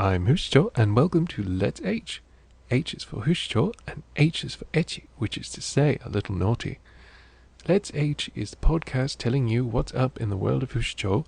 I'm Hushicho, and welcome to Let's H. H is for Hushicho, and H is for Echi, which is to say, a little naughty. Let's H is the podcast telling you what's up in the world of Hushicho,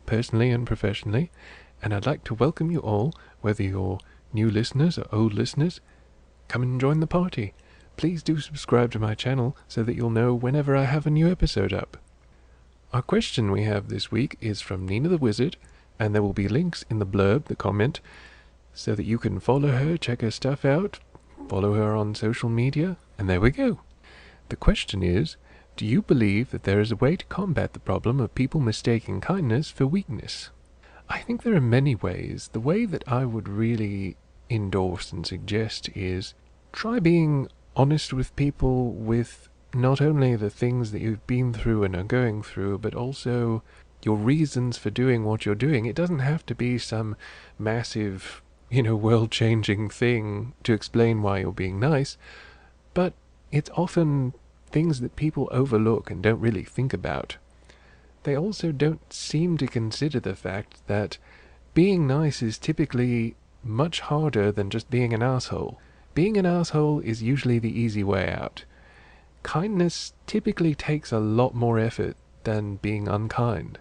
personally and professionally, and I'd like to welcome you all, whether you're new listeners or old listeners. Come and join the party. Please do subscribe to my channel so that you'll know whenever I have a new episode up. Our question we have this week is from Nina the Wizard, and there will be links in the blurb, the comment, so that you can follow her, check her stuff out, follow her on social media, and there we go. The question is, do you believe that there is a way to combat the problem of people mistaking kindness for weakness? I think there are many ways. The way that I would really endorse and suggest is try being honest with people with not only the things that you've been through and are going through, but also your reasons for doing what you're doing. It doesn't have to be some massive, world-changing thing to explain why you're being nice, but it's often things that people overlook and don't really think about. They also don't seem to consider the fact that being nice is typically much harder than just being an asshole. Being an asshole is usually the easy way out. Kindness typically takes a lot more effort than being unkind.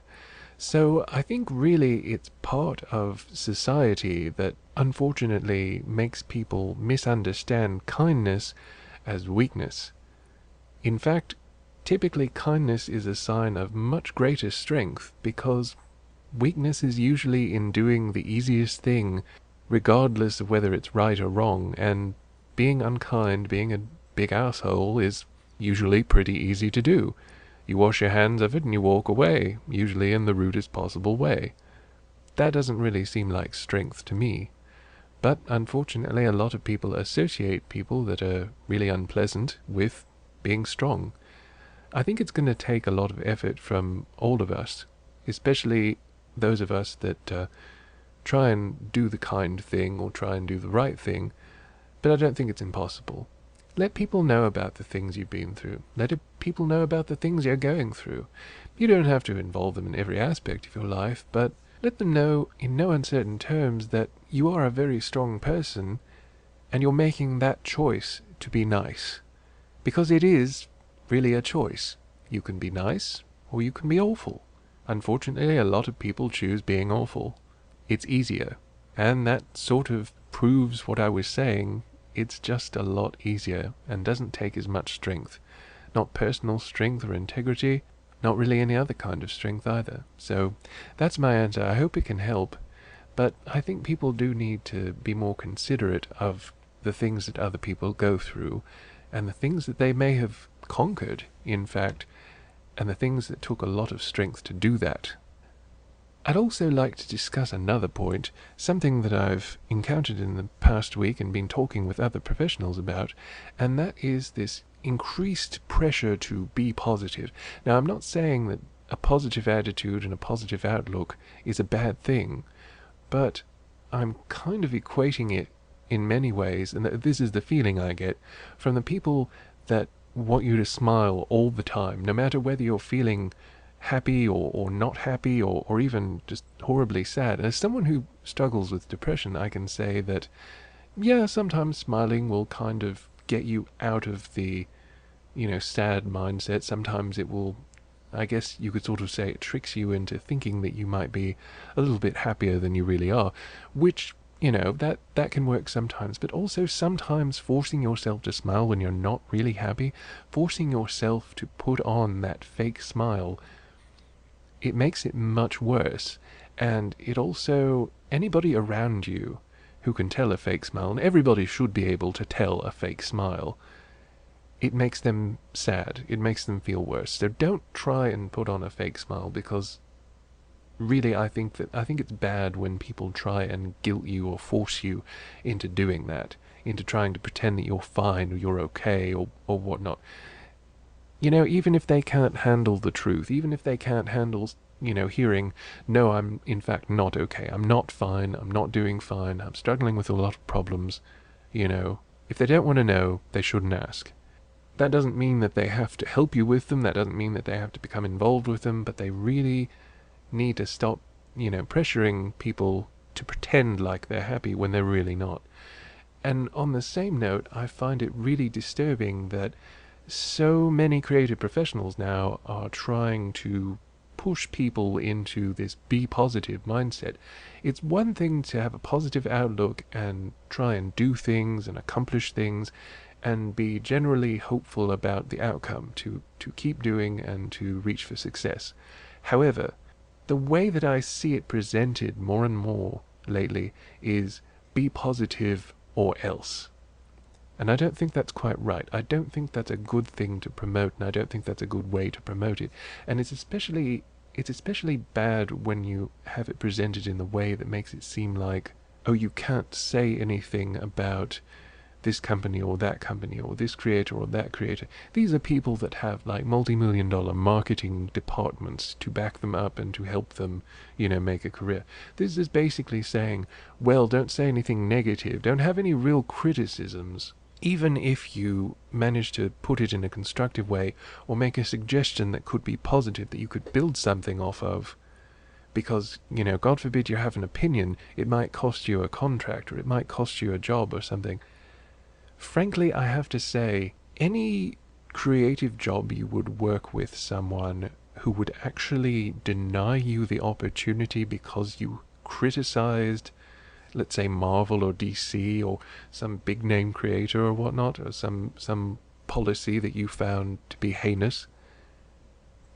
So I think really it's part of society that unfortunately makes people misunderstand kindness as weakness. In fact, typically kindness is a sign of much greater strength because weakness is usually in doing the easiest thing regardless of whether it's right or wrong, and being unkind, being a big asshole is usually pretty easy to do. You wash your hands of it and you walk away, usually in the rudest possible way. That doesn't really seem like strength to me. But unfortunately a lot of people associate people that are really unpleasant with being strong. I think it's going to take a lot of effort from all of us, especially those of us that try and do the kind thing or try and do the right thing, but I don't think it's impossible. Let people know about the things you've been through. Let people know about the things you're going through. You don't have to involve them in every aspect of your life, but let them know in no uncertain terms that you are a very strong person and you're making that choice to be nice. Because it is really a choice. You can be nice or you can be awful. Unfortunately, a lot of people choose being awful. It's easier, and that sort of proves what I was saying. It's just a lot easier and doesn't take as much strength. Not personal strength or integrity, not really any other kind of strength either. So that's my answer. I hope it can help, but I think people do need to be more considerate of the things that other people go through and the things that they may have conquered, in fact, and the things that took a lot of strength to do that. I'd also like to discuss another point, something that I've encountered in the past week and been talking with other professionals about, and that is this increased pressure to be positive. Now, I'm not saying that a positive attitude and a positive outlook is a bad thing, but I'm kind of equating it in many ways, and this is the feeling I get from the people that want you to smile all the time, no matter whether you're feeling happy or not happy or even just horribly sad. As someone who struggles with depression, I can say that, yeah, sometimes smiling will kind of get you out of the, sad mindset. Sometimes it will, I guess you could sort of say, it tricks you into thinking that you might be a little bit happier than you really are, which, that can work sometimes, but also sometimes forcing yourself to smile when you're not really happy, forcing yourself to put on that fake smile, it makes it much worse. And it also, anybody around you who can tell a fake smile, and everybody should be able to tell a fake smile, it makes them sad, it makes them feel worse. So don't try and put on a fake smile, because really I think it's bad when people try and guilt you or force you into doing that, into trying to pretend that you're fine or you're okay or whatnot. Even if they can't handle the truth, even if they can't handle, hearing, no, I'm in fact not okay, I'm not fine, I'm not doing fine, I'm struggling with a lot of problems, if they don't want to know, they shouldn't ask. That doesn't mean that they have to help you with them, that doesn't mean that they have to become involved with them, but they really need to stop, pressuring people to pretend like they're happy when they're really not. And on the same note, I find it really disturbing that so many creative professionals now are trying to push people into this be positive mindset. It's one thing to have a positive outlook and try and do things and accomplish things and be generally hopeful about the outcome, to keep doing and to reach for success. However, the way that I see it presented more and more lately is be positive or else. And I don't think that's quite right. I don't think that's a good thing to promote, and I don't think that's a good way to promote it. And it's especially bad when you have it presented in the way that makes it seem like, oh, you can't say anything about this company or that company or this creator or that creator. These are people that have like multi-million-dollar marketing departments to back them up and to help them, make a career. This is basically saying, well, don't say anything negative, don't have any real criticisms, even if you manage to put it in a constructive way or make a suggestion that could be positive, that you could build something off of. Because, God forbid you have an opinion, it might cost you a contract or it might cost you a job or something. Frankly, I have to say, any creative job you would work with someone who would actually deny you the opportunity because you criticized, let's say, Marvel or DC or some big name creator or whatnot, or some policy that you found to be heinous,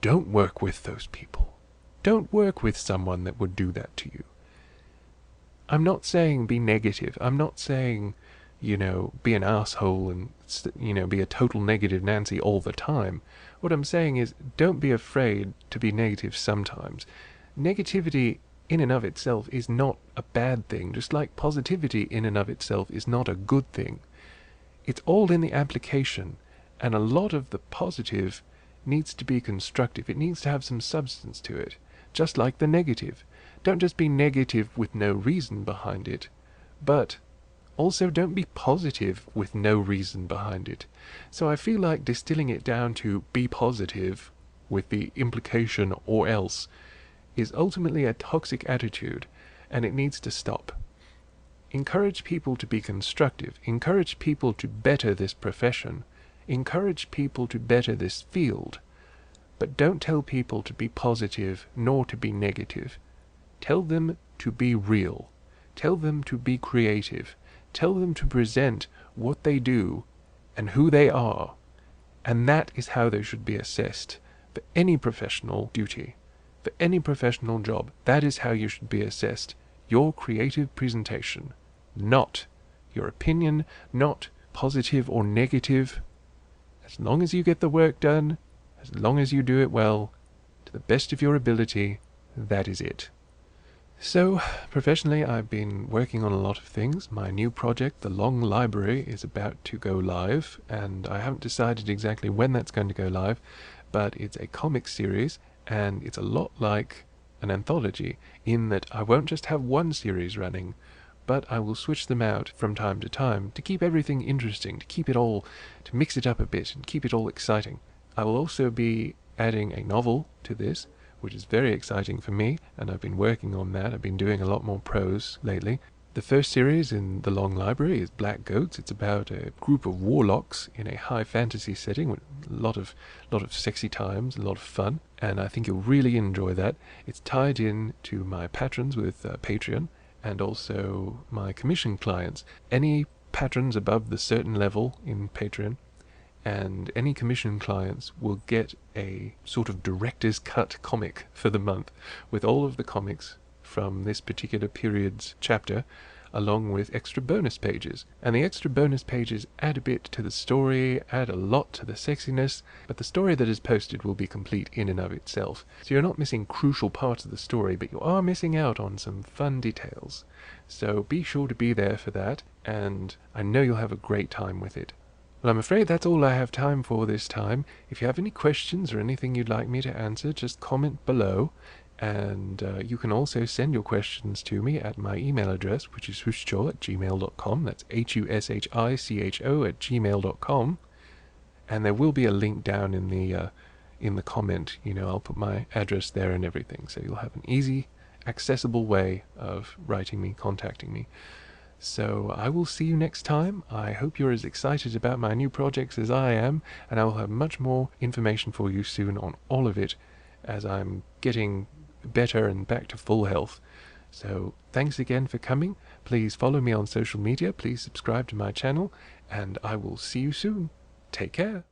don't work with those people. Don't work with someone that would do that to you. I'm not saying be negative. I'm not saying, be an asshole and, be a total negative Nancy all the time. What I'm saying is, don't be afraid to be negative sometimes. Negativity in and of itself is not a bad thing, just like positivity in and of itself is not a good thing. It's all in the application, and a lot of the positive needs to be constructive. It needs to have some substance to it, just like the negative. Don't just be negative with no reason behind it, but also don't be positive with no reason behind it. So I feel like distilling it down to be positive with the implication or else is ultimately a toxic attitude, and it needs to stop. Encourage people to be constructive. Encourage people to better this profession. Encourage people to better this field. But don't tell people to be positive nor to be negative. Tell them to be real. Tell them to be creative. Tell them to present what they do and who they are. And that is how they should be assessed for any professional duty. For any professional job, that is how you should be assessed. Your creative presentation, not your opinion, not positive or negative. As long as you get the work done, as long as you do it well, to the best of your ability, that is it. So, professionally, I've been working on a lot of things. My new project, The Long Library, is about to go live, and I haven't decided exactly when that's going to go live, but it's a comic series, and it's a lot like an anthology, in that I won't just have one series running, but I will switch them out from time to time to keep everything interesting, to mix it up a bit and keep it all exciting. I will also be adding a novel to this, which is very exciting for me, and I've been working on that. I've been doing a lot more prose lately. The first series in The Long Library is Black Goats. It's about a group of warlocks in a high fantasy setting with a lot of sexy times, a lot of fun, and I think you'll really enjoy that. It's tied in to my patrons with Patreon, and also my commission clients. Any patrons above the certain level in Patreon and any commission clients will get a sort of director's cut comic for the month with all of the comics from this particular period's chapter, along with extra bonus pages. And the extra bonus pages add a bit to the story, add a lot to the sexiness, but the story that is posted will be complete in and of itself. So you're not missing crucial parts of the story, but you are missing out on some fun details. So be sure to be there for that, and I know you'll have a great time with it. Well, I'm afraid that's all I have time for this time. If you have any questions or anything you'd like me to answer, just comment below. And you can also send your questions to me at my email address, which is hushicho@gmail.com. That's hushicho@gmail.com. And there will be a link down in the comment. I'll put my address there and everything. So you'll have an easy accessible way of writing me, contacting me. So I will see you next time. I hope you're as excited about my new projects as I am, and I will have much more information for you soon on all of it as I'm getting better and back to full health. So thanks again for coming. Please follow me on social media, please subscribe to my channel, and I will see you soon. Take care.